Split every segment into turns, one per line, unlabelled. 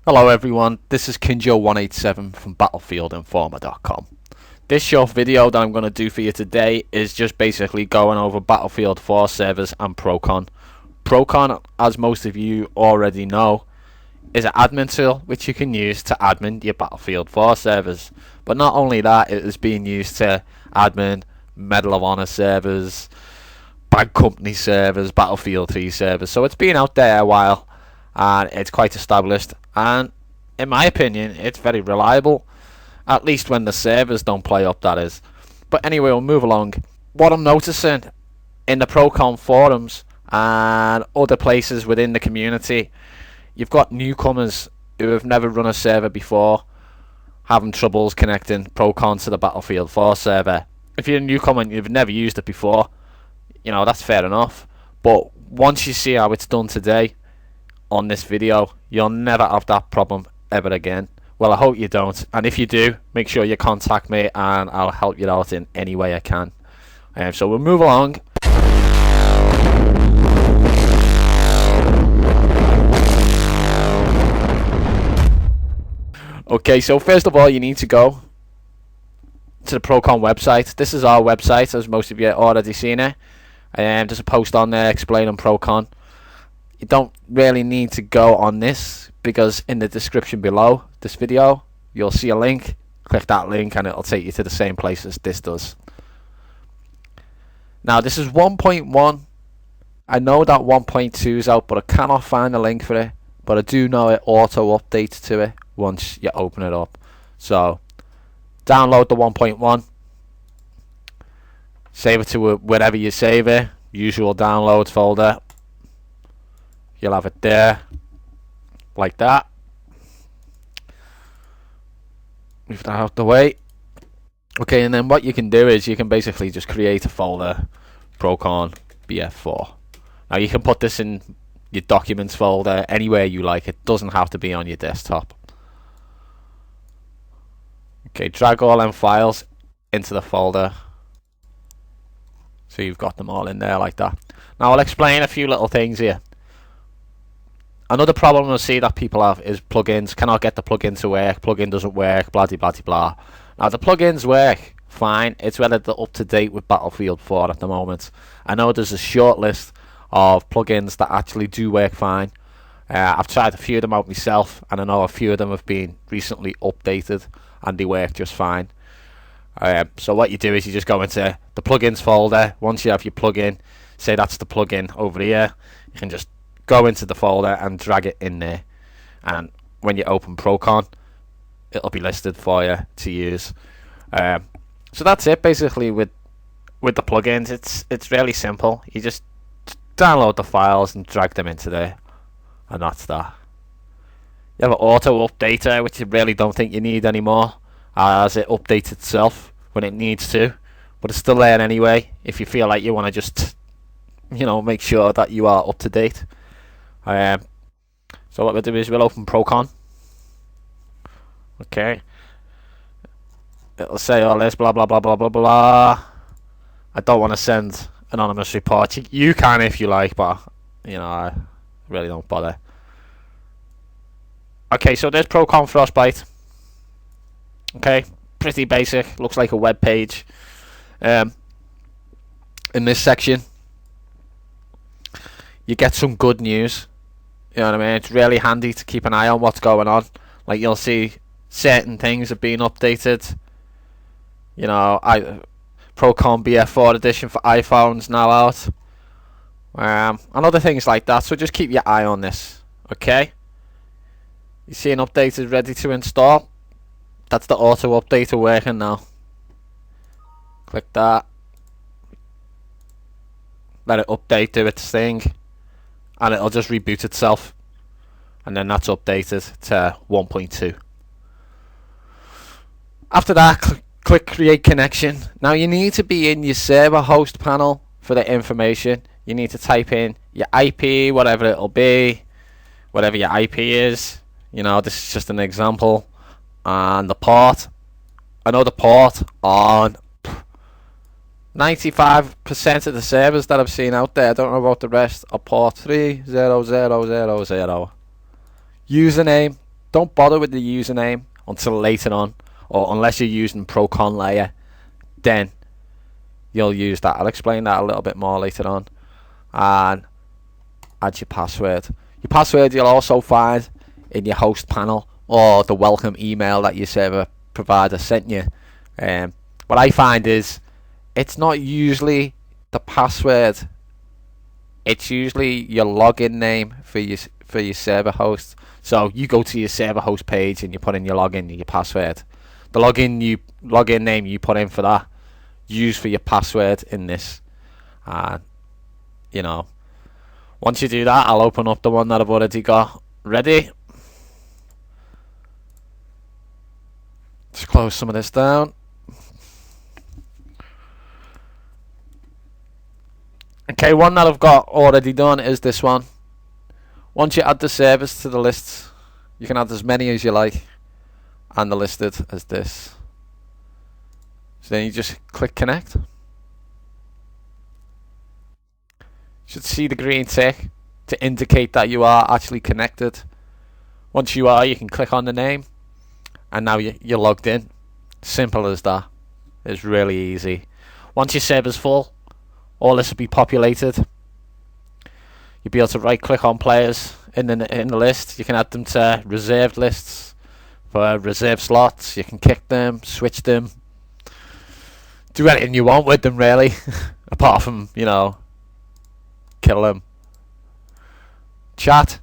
Hello everyone, this is Kinjo187 from BattlefieldInformer.com. This short video that I'm going to do for you today is just basically going over Battlefield 4 servers and Procon. Procon, as most of you already know, is an admin tool which you can use to admin your Battlefield 4 servers. But not only that, it is being used to admin Medal of Honor servers, Bad Company servers, Battlefield 3 servers. So it's been out there a while and it's quite established, and in my opinion it's very reliable, at least when the servers don't play up, that is. But anyway, we'll move along. What I'm noticing in the Procon forums and other places within the community, you've got newcomers who have never run a server before having troubles connecting Procon to the Battlefield 4 server. If you're a newcomer and you've never used it before, you know, that's fair enough, but once you see how it's done today on this video, you'll never have that problem ever again. Well, I hope you don't, and if you do, make sure you contact me and I'll help you out in any way I can. So we'll move along. Okay, so first of all, you need to go to the Procon website. This is our website, as most of you have already seen it. There's a post on there explaining Procon. You don't really need to go on this, because in the description below this video you'll see a link. Click that link and it'll take you to the same place as this does. Now this is 1.1. I know that 1.2 is out, but I cannot find a link for it, but I do know it auto updates to it once you open it up. So download the 1.1, save it to wherever you save it, usual downloads folder. You'll have it there, like that. Move that out the way. Okay, and then what you can do is you can basically just create a folder, Procon BF4. Now you can put this in your documents folder anywhere you like. It doesn't have to be on your desktop. Okay, drag all them files into the folder, so you've got them all in there like that. Now I'll explain a few little things here. Another problem I see that people have is plugins. Cannot get the plugin to work. Plugin doesn't work. Blah blah blah. Now the plugins work fine. It's whether they're up to date with Battlefield 4 at the moment. I know there's a short list of plugins that actually do work fine. I've tried a few of them out myself, and I know a few of them have been recently updated and they work just fine. So what you do is you just go into the plugins folder. Once you have your plugin, say that's the plugin over here, you can just go into the folder and drag it in there, and when you open Procon it'll be listed for you to use. So that's it basically with the plugins. It's really simple. You just download the files and drag them into there, and that's that. You have an auto updater, which you really don't think you need anymore, as it updates itself when it needs to, but it's still there anyway if you feel like you want to just, you know, make sure that you are up to date. So what we'll do is we'll open Procon. Okay, it'll say all this blah blah blah blah blah blah. I don't want to send anonymous reports. You can if you like, but you know, I really don't bother. Okay, so there's Procon Frostbite. Okay, pretty basic, looks like a web page. In this section you get some good news. You know what I mean? It's really handy to keep an eye on what's going on. Like, you'll see certain things have been updated. You know, Procon BF4 edition for iPhones now out. And other things like that. So just keep your eye on this. Okay? You see an update is ready to install. That's the auto updater working now. Click that. Let it update, do its thing, and it'll just reboot itself, and then that's updated to 1.2. After that, click create connection. Now you need to be in your server host panel for the information. You need to type in your IP, whatever it'll be, whatever your IP is. You know, this is just an example. And the port. I know the port on 95% of the servers that I've seen out there, I don't know about the rest, are port 30000. Username don't bother with the username until later on, or unless you're using Procon layer, then you'll use that. I'll explain that a little bit more later on. And add your password. Your password you'll also find in your host panel or the welcome email that your server provider sent you. What I find is it's not usually the password, it's usually your login name for your server host. So you go to your server host page and you put in your login and your password. The login name you put in for that, use for your password in this. You know, once you do that, I'll open up the one that I've already got ready. Just close some of this down. Okay, one that I've got already done is this one. Once you add the servers to the lists, you can add as many as you like, and they're listed as this. So then you just click connect. You should see the green tick to indicate that you are actually connected. Once you are, you can click on the name, and now you're logged in. Simple as that. It's really easy. Once your server's full, all this will be populated. You'll be able to right click on players in the list. You can add them to reserved lists for reserved slots. You can kick them, switch them, do anything you want with them really. Apart from, you know, kill them. Chat's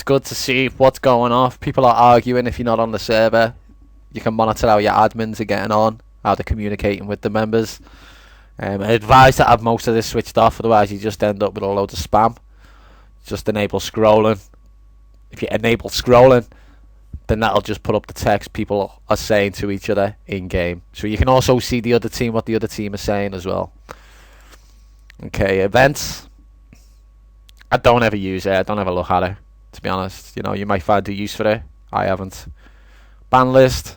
good to see what's going on. If people are arguing if you're not on the server, you can monitor how your admins are getting on, how they're communicating with the members. I advise to have most of this switched off, otherwise you just end up with a load of spam. Just enable scrolling. If you enable scrolling, then that'll just put up the text people are saying to each other in game. So you can also see the other team, what the other team is saying as well. Okay, events. I don't ever use it. I don't ever look at it, to be honest. You know, you might find a use for it. I haven't. Ban list.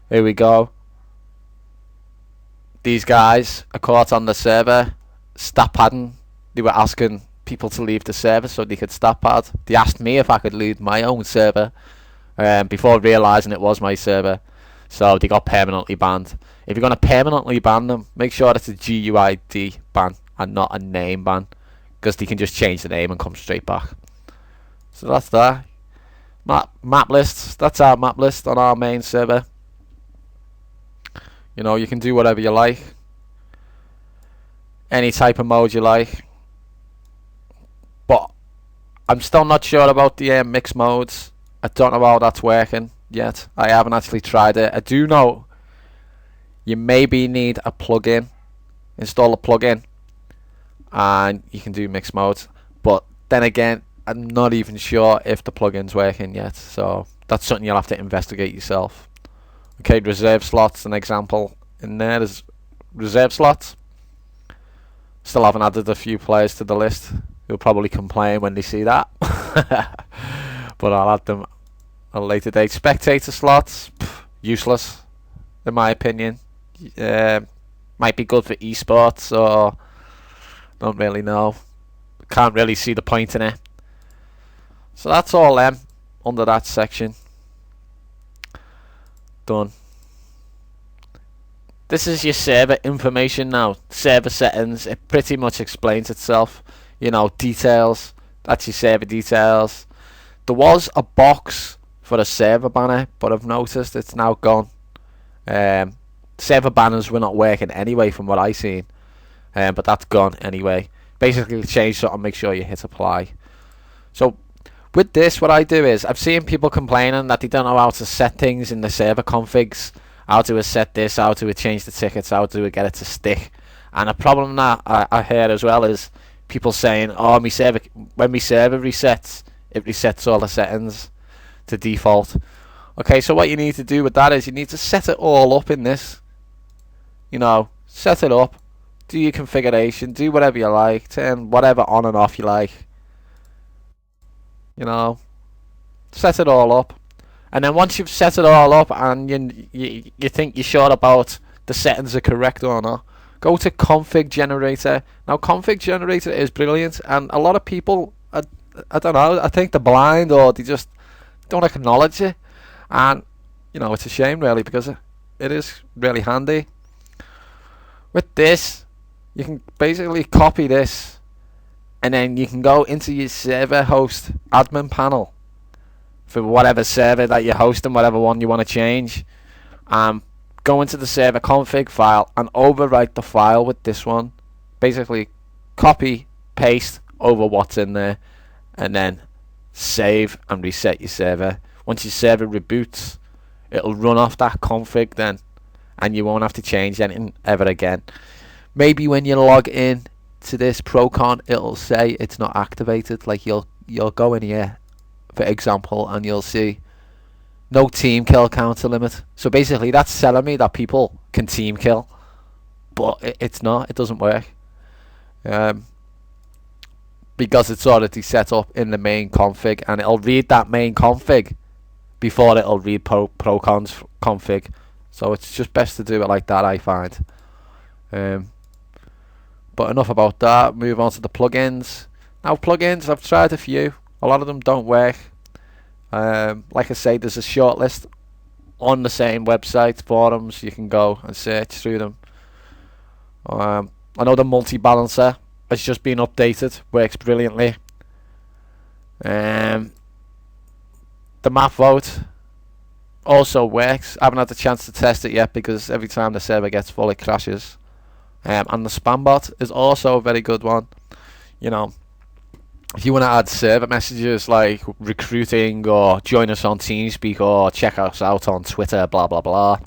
Here we go. These guys are caught on the server stat padding. They were asking people to leave the server so they could stat pad. They asked me if I could leave my own server before realising it was my server. So they got permanently banned. If you're going to permanently ban them, make sure it's a GUID ban and not a name ban, because they can just change the name and come straight back. So that's that. Map lists. That's our map list on our main server. You know, you can do whatever you like. Any type of mode you like. But I'm still not sure about the mixed modes. I don't know how that's working yet. I haven't actually tried it. I do know you maybe need a plugin. Install a plugin and you can do mixed modes. But then again, I'm not even sure if the plugin's working yet. So that's something you'll have to investigate yourself. Okay, reserve slots, an example in there. There's reserve slots. Still haven't added a few players to the list. Who'll probably complain when they see that. But I'll add them at a later date. Spectator slots, useless, in my opinion. Might be good for esports, or don't really know. Can't really see the point in it. So that's all them under that section. Done. This is your server information now. Server settings. It pretty much explains itself. You know, details. That's your server details. There was a box for a server banner, but I've noticed it's now gone. Server banners were not working anyway from what I seen. But that's gone anyway. Basically change something, make sure you hit apply. So with this, what I do is, I've seen people complaining that they don't know how to set things in the server configs. How to set this, how to change the tickets, how to get it to stick. And a problem that I heard as well is people saying, oh, my server, when my server resets, it resets all the settings to default. Okay, so what you need to do with that is you need to set it all up in this. You know, set it up, do your configuration, do whatever you like, turn whatever on and off you like. You know, set it all up, and then once you've set it all up and you think you're sure about the settings are correct or not, go to config generator. Now config generator is brilliant, and a lot of people, I don't know, I think they're blind or they don't acknowledge it, and you know, it's a shame really, because it is really handy. With this, you can basically copy this, and then you can go into your server host admin panel for whatever server that you're hosting, whatever one you want to change. Go into the server config file and overwrite the file with this one. Basically, copy, paste over what's in there, and then save and reset your server. Once your server reboots, it'll run off that config then, and you won't have to change anything ever again. Maybe when you log in to this Procon, it'll say it's not activated. Like you'll go in here, for example, and you'll see no team kill counter limit. So basically that's telling me that people can team kill, but it's not. It doesn't work. Because it's already set up in the main config, and it'll read that main config before it'll read Procon's config. So it's just best to do it like that, I find. But enough about that. Move on to the plugins. Now, plugins, I've tried a few. A lot of them don't work. Like I say, there's a short list on the same website, forums. You can go and search through them. I know the multi-balancer has just been updated. Works brilliantly. The map vote also works. I haven't had the chance to test it yet, because every time the server gets full it crashes. And the spam bot is also a very good one. You know, if you want to add server messages like recruiting, or join us on TeamSpeak, or check us out on Twitter, blah blah blah,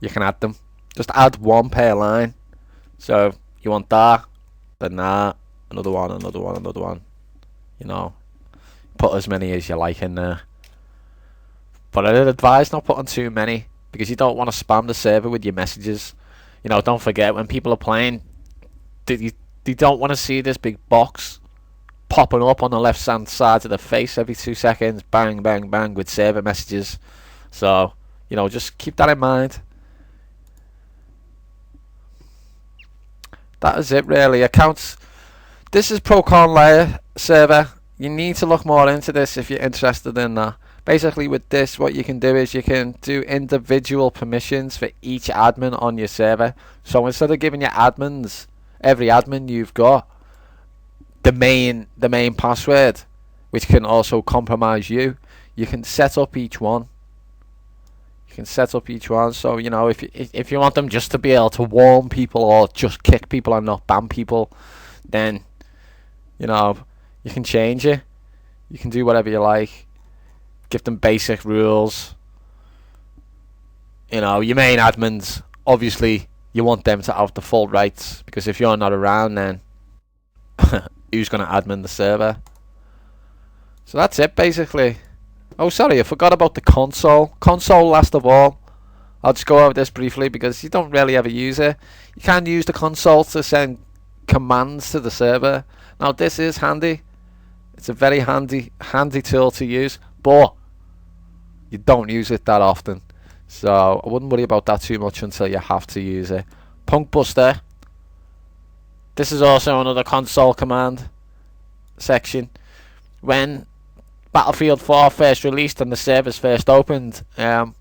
you can add them. Just add one per line. So you want that, then that, another one, another one, another one. You know, put as many as you like in there. But I'd advise not putting too many, because you don't want to spam the server with your messages. You know, don't forget, when people are playing, they don't want to see this big box popping up on the left hand side of the face every 2 seconds, bang, bang, bang, with server messages. So, you know, just keep that in mind. That is it really. Accounts. This is Procon layer server. You need to look more into this if you're interested in that. Basically with this, what you can do is you can do individual permissions for each admin on your server. So instead of giving your admins, every admin you've got, the main password, which can also compromise you, you can set up each one. You can set up each one. So, you know, if you want them just to be able to warn people, or just kick people and not ban people, then, you know, you can change it. You can do whatever you like. Give them basic rules. You know, your main admins, obviously you want them to have the full rights, because if you're not around, then who's going to admin the server? So that's it basically. Oh, sorry, I forgot about the console. Console last of all. I'll just go over this briefly, because you don't really ever use it. You can use the console to send commands to the server. Now this is handy. It's a very handy tool to use, but you don't use it that often, so I wouldn't worry about that too much until you have to use it. Punk Buster. This is also another console command section. When Battlefield 4 first released and the servers first opened, there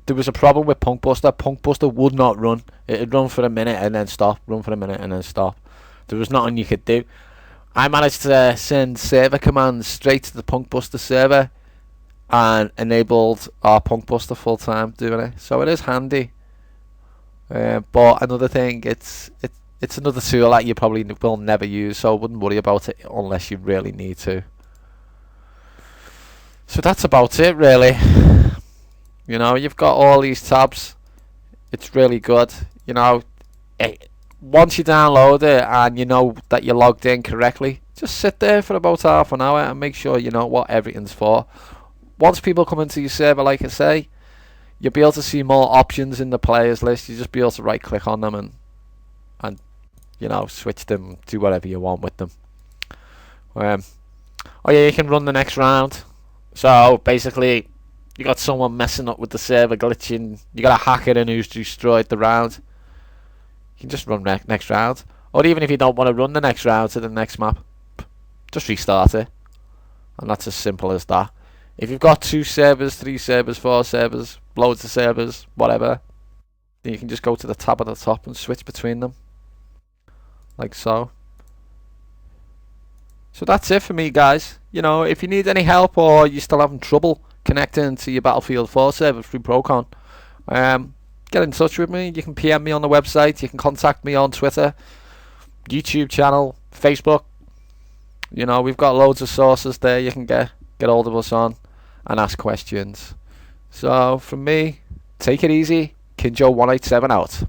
was a problem with Punk Buster. Punk Buster would not run. It'd run for a minute and then stop, run for a minute and then stop. There was nothing you could do. I managed to send server commands straight to the Punk Buster server, and enabled our Punk Buster full time doing it. So it is handy. But another thing, it's another tool that you probably will never use, so I wouldn't worry about it unless you really need to. So that's about it really. You know, you've got all these tabs. It's really good. You know, once you download it and you know that you're logged in correctly, just sit there for about half an hour and make sure you know what everything's for. Once people come into your server, like I say, you'll be able to see more options in the players list. You just be able to right click on them and you know, switch them, do whatever you want with them. Oh yeah, you can run the next round. So basically, you got someone messing up with the server, glitching. You got a hacker in who's destroyed the round. You can just run next round. Or even if you don't want to run the next round to the next map, just restart it. and that's as simple as that. If you've got 2 servers, 3 servers, 4 servers, loads of servers, whatever, then you can just go to the tab at the top and switch between them, like so. So that's it for me, guys. You know, if you need any help or you're still having trouble connecting to your Battlefield 4 server through Procon, get in touch with me. You can PM me on the website. You can contact me on Twitter, YouTube channel, Facebook. You know, we've got loads of sources there you can get hold of us on and ask questions. So from me, take it easy. Kinjo187 out.